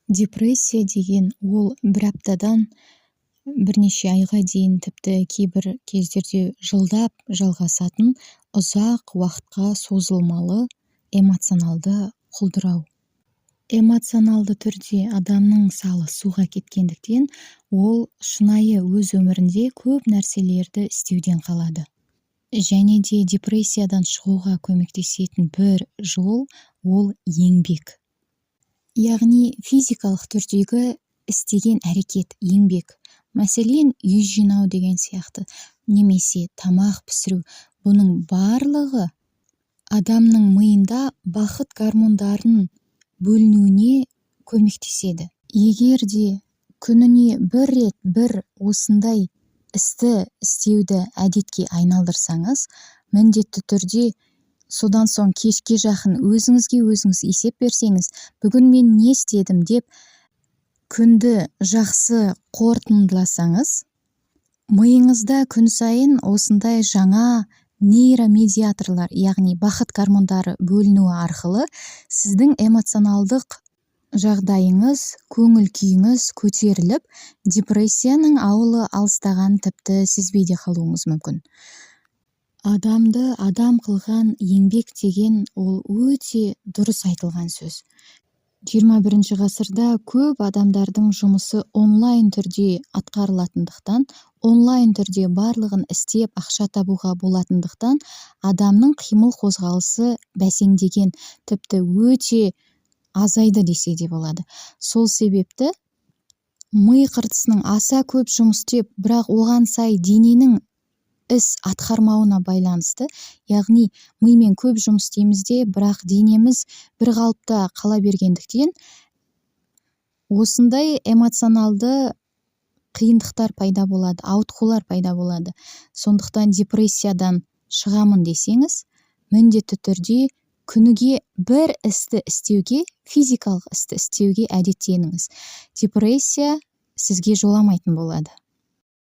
Депрессия деген ол бір аптадан бірнеше айға дейін, тіпті кейбір кездерде жылдап жалғасатын ұзақ уақытқа созылмалы эмоционалды құлдырау. Эмоционалды түрде адамның салы суға кеткендіктен ол шынайы өз өмірінде көп нәрселерді істеуден қалады. Және де депрессиядан шығуға көмектесетін бір жол ол еңбек. Яғни физикалық түрдегі істеген әрекет, еңбек. Мәселен, үй жинау деген сияқты, немесе тамақ пісіру. Бұның барлығы адамның миында бақыт гормондарын бөлінуіне көмектеседі. Егер де күніне бір рет бір осындай істі істеуді әдетке айналдырсаңыз, міндетті түрде содан соң кешке жақын өзіңізге өзіңіз есеп берсеңіз, бүгін мен не істедім деп күнді жақсы қорытындыласаңыз, миыңызда күн сайын осындай жаңа нейромедиаторлар, яғни бақыт гормондары бөлінуі арқылы сіздің эмоционалдық жағдайыңыз, көңіл күйіңіз көтеріліп, депрессияның ауылы алыстағанын тіпті сезбей де қалуыңыз мүмкін. Адамды адам қылған еңбек деген ол өте дұрыс айтылған сөз. 21 ғасырда көп адамдардың жұмысы онлайн түрде атқарылатындықтан, онлайн түрде барлығын істеп ақша табуға болатындықтан, адамның қимыл қозғалысы бәсеңдеген, тіпті өте азайды десе де болады. Сол себепті ми қыртысының аса көп жұмыс істеп, бірақ оған сай дененің іс атқармауына байланысты, яғни мимен көп жұмыс істеймізде, бірақ денеміз бір қалыпта қала бергендіктен, осындай эмоционалды қиындықтар пайда болады, ауытқулар пайда болады. Сондықтан депрессиядан шығамын десеңіз, міндетті түрде күніге бір істі істеуге, физикалық істі істеуге әдеттеніңіз. Депрессия сізге жоламайтын болады.